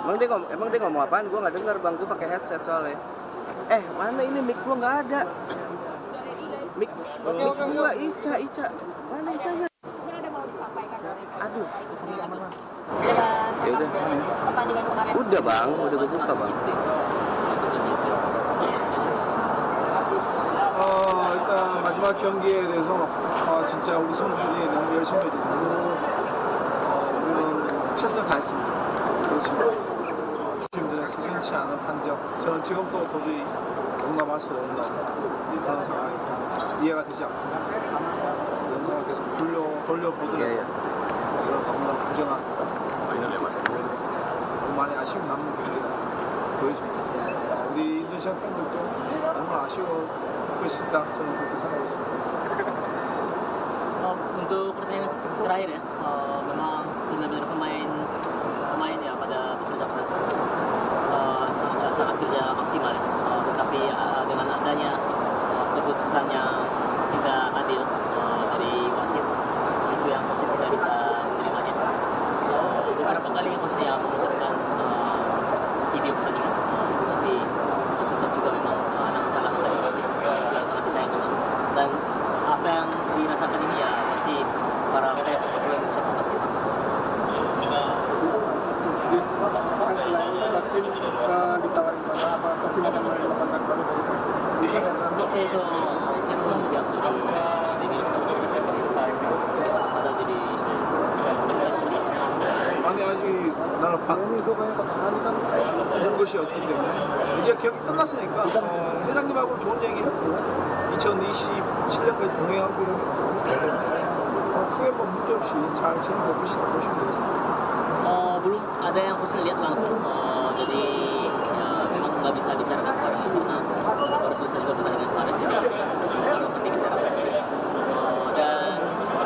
Emang dia ngomong apaan? Gue nggak dengar bang, gue pakai headset soalnya. Mana ini mic gue nggak ada. Mic gue Ica. Mana Icanya? Mungkin ada mau disampaikan dari Aduh. Ya udah. Pertandingan kemarin. Udah bang, udah gue buka bang. 일단 마지막 경기에 대해서 진짜 우리 선수들이 너무 열심히 해줬고 우리는 최선을 다했습니다. 그렇지만 주심들의 석연치 않은 판정 저는 지금도 도저히 용납할 수 없는 그런 상황에서 이해가 되지 않고 영상을 계속 돌려보더라도 이런 너무나 부정한 너무 많이 아쉬움 남는 경기다 보여줍니다. 우리 인도네시아 팬들도 너무 아쉬워 것이다 저는 그렇게 생각했습니다. Untuk pertandingan terakhir ya, memang benar-benar pemain ya pada bekerja keras, sangat kerja maksimal. Tetapi dengan adanya keputusan yang tidak adil dari wasit, itu yang wasit tidak bisa menerimanya. Beberapa kali wasitnya mengungkapkan video pertandingan, tetapi tetap juga memang ada kesalahan dari wasit. Itu yang sangat disayangkan. Dan apa yang dirasakan ini ya pasti para fans sepak bola Indonesia pasti sama. Selain vaksin ditawarin apa vaksin akan mendapatkan baru Oke, so saya belum siap sudah dikirimkan ke ada jadi 아니 아직 나는 본 것이 없기 때문에 이제 경기 끝났으니까 회장님하고 좋은 얘기 했고 2027년까지 동행하기로 했고 크게 뭐 문제없이 잘 진행될 것이다 보시면 되겠습니다. belum ada yang bisa lihat langsung, jadi ya, memang nggak bisa bicarakan sekarang ya, karena baru selesai juga pertandingan kemarin, jadi harus nanti bicarakan. Dan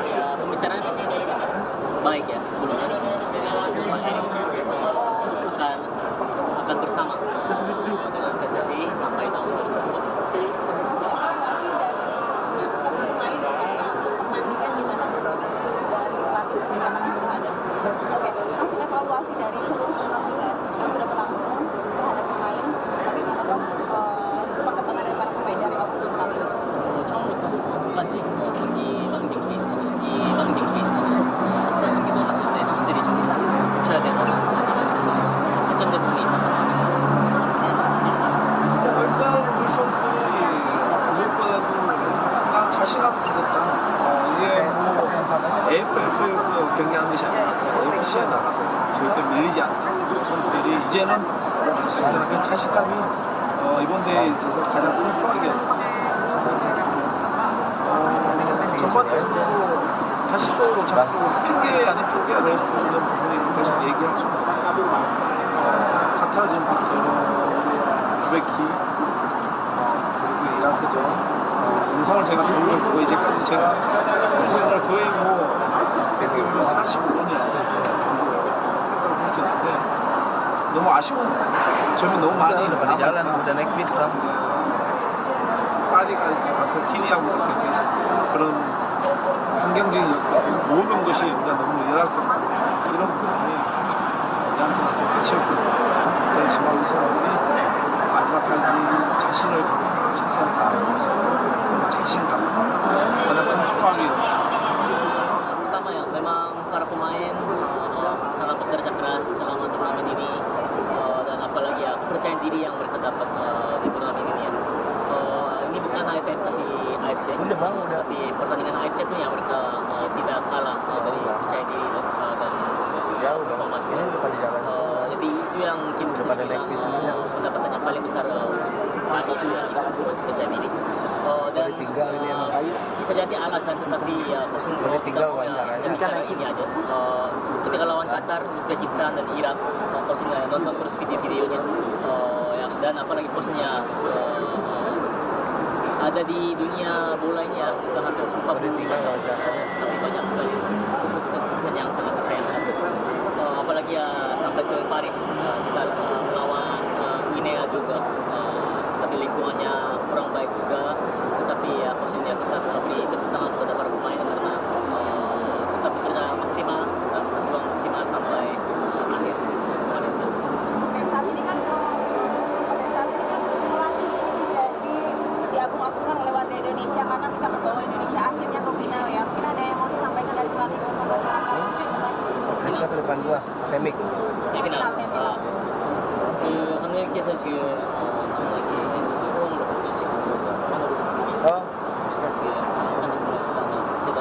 ya, pembicaraan baik ya sebelumnya, semua akan bersama dengan PSSI sampai tahun 2020. Evaluasi dari seluruh pertandingan yang sudah berlangsung terhadap pemain, bagaimana dong perkembangan dari para pemain dari Opus saat ini? 처음까지 경기 만든 게 있잖아요. 경기도 왔을 때 선수들이 좀 고쳐야 되거나 아니면 좀 발전된 부분이 있다거나 일단 우리 선수들이 무엇보다도 상당한 자신감을 가졌다. 이게 뭐 AFF에서 경기하는 것이 아니라 FC에 나가고 절대 밀리지 않는 선수들이 이제는 할 수 있는 그 자신감이 이번 대회에 있어서 가장 큰 수확이었다. 전반적으로 다시 또 자꾸 핑계 아닌 핑계가 될 수 있는 부분이 계속 얘기할 수 있는 카타르전부터 주베키 그리고 이라크전 영상을 제가 돌려보고 이제까지 제가 축구 생활을 거의 뭐 어떻게 보면 45년이나 정도 볼수 있는데 너무 아쉬운 점이 너무 많이 남아있다. 파리가 가서 키니하고 경기에서 그런 환경적인 모든 것이 우리가 너무 열악했고 이런 부분이 우리한테는 좀 아쉬웠거든요. 그렇지만 우리 선수들이 마지막까지 자신을 갖고 최선을 다하고 자신감 가장 큰 수확이었다. Pertama ya, memang para pemain sangat bekerja keras selama turnamen ini, dan apalagi ya kepercayaan diri yang mereka dapat di turnamen ini ya. Ini bukan AFF tapi AFC, tapi pertandingan AFC itu ya mereka tidak kalah dari percaya diri dan performa juga. Jadi itu yang mungkin bisa dibilang pendapatan yang paling besar untuk kami itu ya, itu percaya diri. Dan bisa jadi alasan, tetapi ya Kosin kita bicara ini aja. Ketika lawan Qatar, Uzbekistan dan Irak, Kosin nonton terus video-videonya, dan apalagi Kosinnya ada di dunia bola ini ya setelah hampir 40 tahun, tapi banyak sekali keputusan yang sangat disayangkan. Apalagi ya sampai ke Paris, kita melawan Guinea juga, tapi lingkungannya kurang baik juga. Tetapi ya Kosinnya tetap beri tepuk tangan kepada para pemain karena tetap bekerja maksimal dan berjuang maksimal sampai akhir kemarin. gua, Semik. 세미나. 그 한국에서 지금 엄청 이렇게 새로운 것도 있고 하는 것도 계시고 지금 상황까지 그렇다면 제가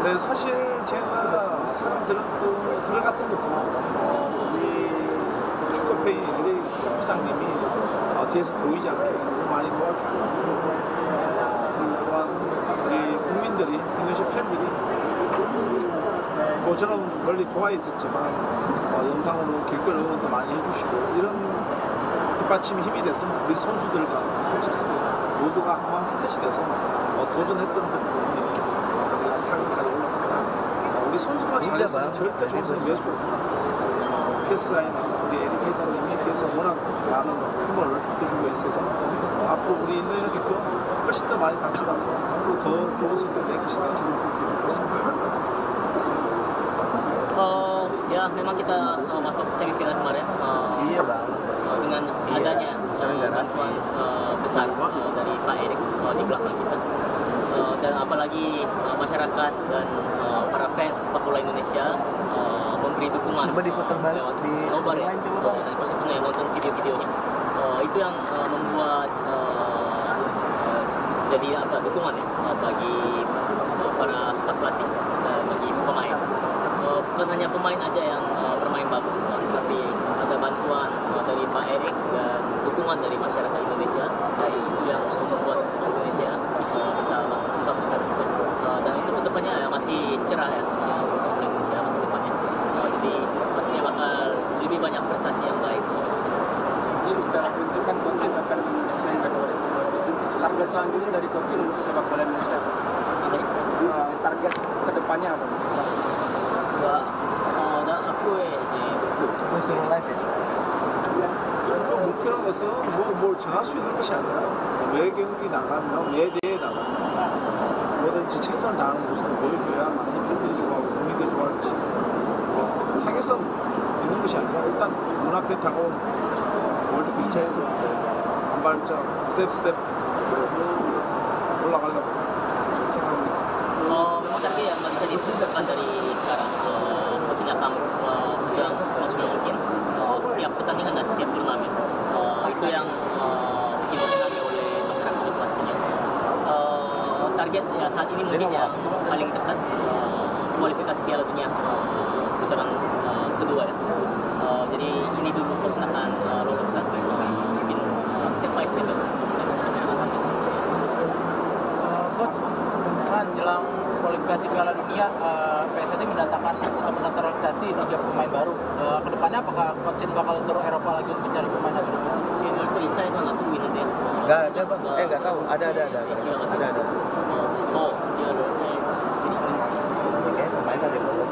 네, 사실 제가 상황 들어갔던 것도 우리 축구팬 LA 부장님이 뒤에서 보이지 않게 너무 많이 도와주셨고 또한 우리 국민들이 인도네시아 팬들이 저처럼 멀리 도와 있었지만 영상으로 길거리 응원도 많이 해주시고 이런 뒷받침이 힘이 돼서 우리 선수들과 코치스들 모두가 한마음 한뜻이 돼서 도전했던 부분이 우리가 4강까지 올라갔다. 우리 선수가 잘했으면 절대 좋은 선수 낼 수 없어. 패스라인 우리 에릭 회장님께서 워낙 많은 힘을 들어주고 있어서 앞으로 우리 인도네시아 축구 훨씬 더 많이 방치받고 앞으로 더 좋은 선수 낼 것이다 저는 그렇게 믿고 있습니다. Ya memang kita masuk semifinal kemarin Iya bang. dengan adanya bantuan besar dari Pak Erik di belakang kita dan apalagi masyarakat dan para fans sepak bola Indonesia memberi dukungan Coba diputar balik lewat di nobar ya coba. dan pastinya yang nonton video-videonya itu yang membuat jadi dukungan ya bagi para staf pelatih dan bagi pemain. Bukan hanya pemain aja yang bermain bagus, tapi ada bantuan dari Pak Erik dan dukungan dari masyarakat Indonesia. Dan itu yang membuat sepak Indonesia bisa masuk ke besar juga. Dan untuk kedepannya masih cerah ya, sepak bola Indonesia masa depannya. Jadi pastinya bakal lebih banyak prestasi yang baik. Jadi secara prinsip kan coach akan Indonesia yang kedua. Target selanjutnya dari coach untuk sepak bola Indonesia. Target kedepannya apa? 난 앞으로의 이제 Musim live ya. 목표라는 것은 뭘 정할 수 있는 것이 아니라 매 경기 나가면 매 대회에 나가면 뭐든지 최선을 다하는 모습을 보여줘야 많은 팬들이 좋아하고 국민들이 좋아할 것이다. 타겟은 있는 것이 아니라 일단 눈앞에 다가온 월드컵 2차에서부터 한 발짝 스텝 올라가려고 생각합니다. memang target yang nggak bisa ditentukan dari sekarang. Coaching akan berjuang semaksimal mungkin setiap pertandingan dan setiap turnamen. Itu yang mungkin disenangi oleh masyarakat juga pastinya. Target ya saat ini mungkin yang paling tepat kualifikasi Piala Dunia putaran kedua ya. Jadi ini dulu coaching akan loloskan. Mungkin step by step ya kita bisa mencapai target. Coach, kan jelang kualifikasi Piala Dunia, PSSI mendatangkan atau menaturalisasi 3 pemain baru. Kedepannya apakah coach bakal turun Eropa lagi untuk mencari pemain lagi? 지금 월드 2차에서 놔두고 있는데 Nggak ada bang. Nggak tahu. Ada. Ada. 혹시 더 기회를 낼 수들이 있는지 Kayaknya pemain ada yang bagus.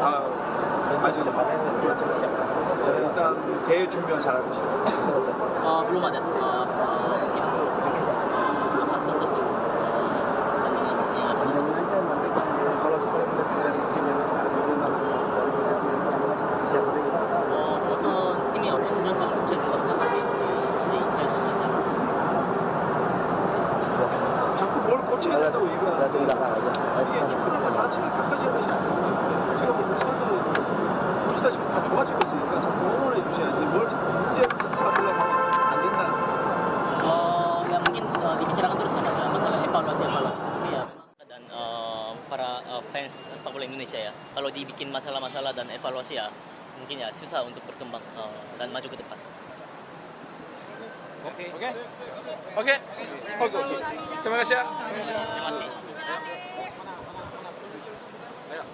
아직 Depannya siap. 일단 대회 준비가 잘할 것이다. belum ada mungkin akan fokus dulu pertandingan biasanya akan Mudah-mudahan aja nanti kalau sekolah dari tim yang sebelum kualifikasi siapa lagi? 어떤 팀이 어떤 전력을 갖추고 있다고 생각하실지 이제 2차에서 다시 한번 자꾸 뭘 고쳐야 된다고 Berarti 얘기하는데 belakang aja. 이게 축구는 가르치면 바꿔지는 것이 아니에요. 지금 우선은 보시다시피 다 좋아지고 있으니까 자꾸 응원해 주셔야지 뭘 자꾸 문제를 삼으려고 하면 안 된다는 거예요. ya mungkin dibicarakan terus ya masalah evaluasi tapi ya memang dan para fans sepak bola Indonesia ya kalau dibikin masalah-masalah dan evaluasi ya mungkin ya susah untuk berkembang dan maju ke depan. Oke. Terima kasih ya. Terima kasih.